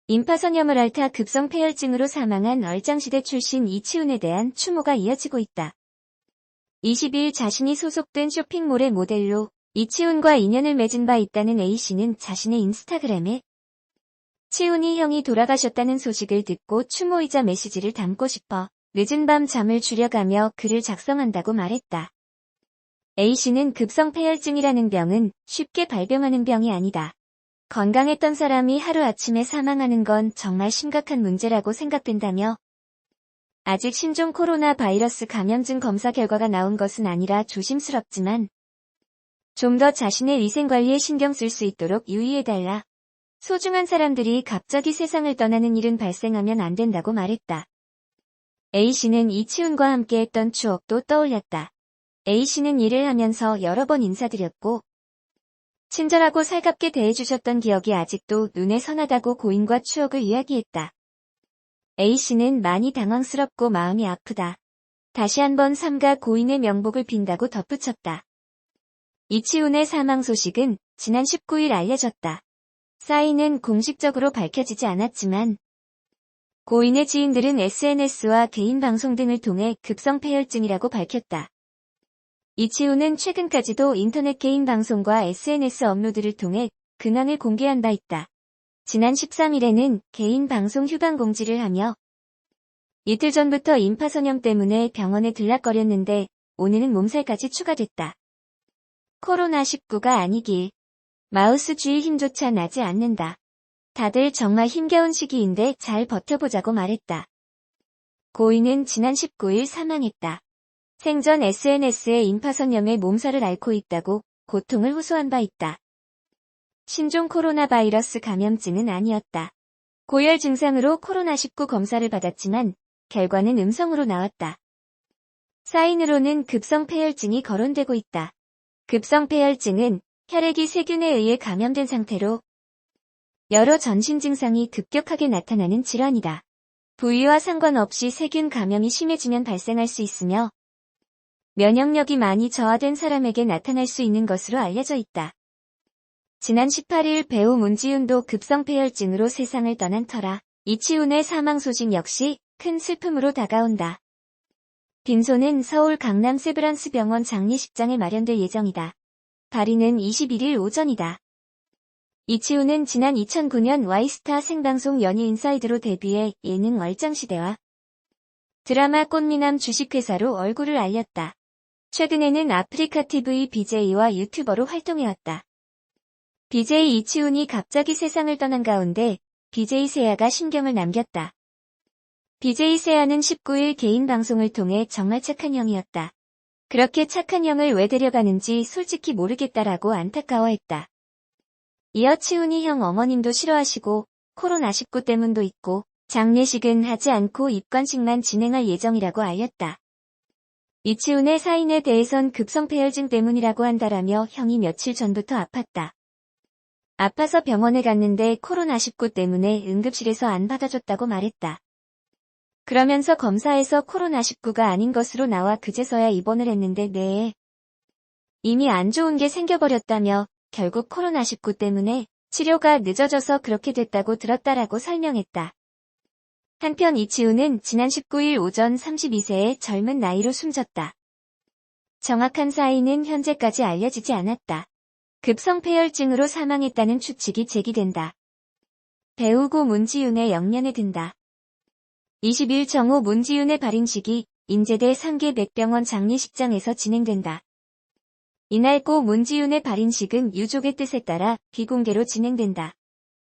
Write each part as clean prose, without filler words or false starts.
임파선염을 앓다 급성 폐혈증으로 사망한 얼짱시대 출신 이치훈에 대한 추모가 이어지고 있다. 20일 자신이 소속된 쇼핑몰의 모델로 이치훈과 인연을 맺은 바 있다는 A씨는 자신의 인스타그램에 치훈이 형이 돌아가셨다는 소식을 듣고 추모이자 메시지를 담고 싶어 늦은 밤 잠을 줄여가며 글을 작성한다고 말했다. A씨는 급성 폐혈증이라는 병은 쉽게 발병하는 병이 아니다. 건강했던 사람이 하루아침에 사망하는 건 정말 심각한 문제라고 생각된다며 아직 신종 코로나 바이러스 감염증 검사 결과가 나온 것은 아니라 조심스럽지만 좀 더 자신의 위생관리에 신경 쓸 수 있도록 유의해달라. 소중한 사람들이 갑자기 세상을 떠나는 일은 발생하면 안 된다고 말했다. A씨는 이치훈과 함께했던 추억도 떠올렸다. A씨는 일을 하면서 여러 번 인사드렸고 친절하고 살갑게 대해주셨던 기억이 아직도 눈에 선하다고 고인과 추억을 이야기했다. A씨는 많이 당황스럽고 마음이 아프다. 다시 한번 삼가 고인의 명복을 빈다고 덧붙였다. 이치훈의 사망 소식은 지난 19일 알려졌다. 사인은 공식적으로 밝혀지지 않았지만 고인의 지인들은 SNS와 개인 방송 등을 통해 급성 폐혈증이라고 밝혔다. 이치훈은 최근까지도 인터넷 개인 방송과 SNS 업로드를 통해 근황을 공개한 바 있다. 지난 13일에는 개인 방송 휴방 공지를 하며 이틀 전부터 임파선염 때문에 병원에 들락거렸는데 오늘은 몸살까지 추가됐다. 코로나19가 아니길. 마우스 쥐의 힘조차 나지 않는다. 다들 정말 힘겨운 시기인데 잘 버텨보자고 말했다. 고인은 지난 19일 사망했다. 생전 SNS에 임파선염의 몸살을 앓고 있다고 고통을 호소한 바 있다. 신종 코로나 바이러스 감염증은 아니었다. 고열 증상으로 코로나19 검사를 받았지만 결과는 음성으로 나왔다. 사인으로는 급성 폐혈증이 거론되고 있다. 급성 폐혈증은 혈액이 세균에 의해 감염된 상태로 여러 전신 증상이 급격하게 나타나는 질환이다. 부위와 상관없이 세균 감염이 심해지면 발생할 수 있으며 면역력이 많이 저하된 사람에게 나타날 수 있는 것으로 알려져 있다. 지난 18일 배우 문지윤도 급성 폐혈증으로 세상을 떠난 터라 이치훈의 사망 소식 역시 큰 슬픔으로 다가온다. 빈소는 서울 강남 세브란스 병원 장례식장에 마련될 예정이다. 발인은 21일 오전이다. 이치훈은 지난 2009년 Y스타 생방송 연예인사이드로 데뷔해 예능 얼짱시대와 드라마 꽃미남 주식회사로 얼굴을 알렸다. 최근에는 아프리카TV BJ와 유튜버로 활동해왔다. BJ 이치훈이 갑자기 세상을 떠난 가운데 BJ 세아가 심경을 남겼다. BJ 세아는 19일 개인 방송을 통해 정말 착한 형이었다. 그렇게 착한 형을 왜 데려가는지 솔직히 모르겠다라고 안타까워했다. 이어 치훈이 형 어머님도 싫어하시고 코로나19 때문도 있고 장례식은 하지 않고 입관식만 진행할 예정이라고 알렸다. 이치훈의 사인에 대해선 급성폐혈증 때문이라고 한다라며 형이 며칠 전부터 아팠다. 아파서 병원에 갔는데 코로나19 때문에 응급실에서 안 받아줬다고 말했다. 그러면서 검사에서 코로나19가 아닌 것으로 나와 그제서야 입원을 했는데 뇌에 이미 안 좋은 게 생겨버렸다며 결국 코로나19 때문에 치료가 늦어져서 그렇게 됐다고 들었다라고 설명했다. 한편 이치훈은 지난 19일 오전 32세의 젊은 나이로 숨졌다. 정확한 사인은 현재까지 알려지지 않았다. 급성폐혈증으로 사망했다는 추측이 제기된다. 배우고 문지윤의 영면에 든다. 20일 정오 문지윤의 발인식이 인제대 상계백병원 장례식장에서 진행된다. 이날 고 문지윤의 발인식은 유족의 뜻에 따라 비공개로 진행된다.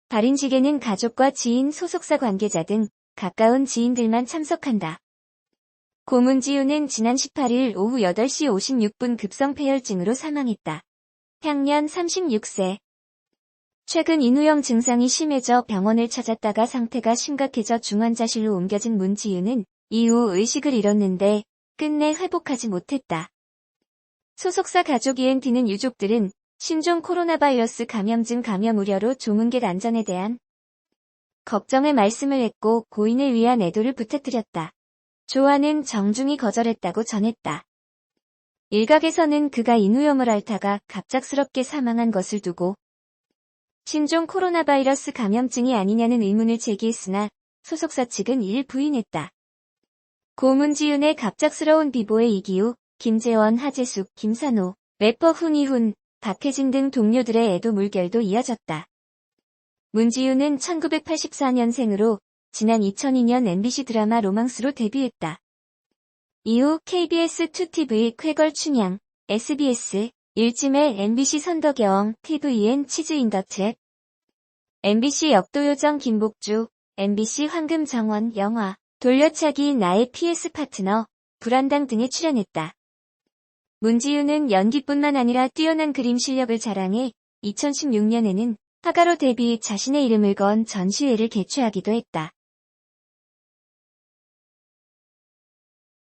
발인식에는 가족과 지인, 소속사 관계자 등 가까운 지인들만 참석한다. 고 문지윤은 지난 18일 오후 8시 56분 급성폐혈증으로 사망했다. 향년 36세. 최근 인후형 증상이 심해져 병원을 찾았다가 상태가 심각해져 중환자실로 옮겨진 문지윤은 이후 의식을 잃었는데 끝내 회복하지 못했다. 소속사 가족 ENT는 유족들은 신종 코로나 바이러스 감염증 감염 우려로 조문객 안전에 대한 걱정을 말씀을 했고 고인을 위한 애도를 부탁드렸다. 조안은 정중히 거절했다고 전했다. 일각에서는 그가 인후염을 앓다가 갑작스럽게 사망한 것을 두고 신종 코로나 바이러스 감염증이 아니냐는 의문을 제기했으나 소속사 측은 이를 부인했다. 고 문지윤의 갑작스러운 비보에 이기우, 김재원, 하재숙, 김산호, 래퍼 훈이훈, 박혜진 등 동료들의 애도 물결도 이어졌다. 문지윤은 1984년생으로 지난 2002년 MBC 드라마 로망스로 데뷔했다. 이후 KBS 2TV 쾌걸 춘향, SBS, 일찜의 MBC 선덕여왕, TVN 치즈 인 더 트랩, MBC 역도요정 김복주, MBC 황금정원 영화, 돌려차기 나의 PS 파트너, 불안당 등에 출연했다. 문지윤은 연기뿐만 아니라 뛰어난 그림 실력을 자랑해 2016년에는 화가로 데뷔 자신의 이름을 건 전시회를 개최하기도 했다.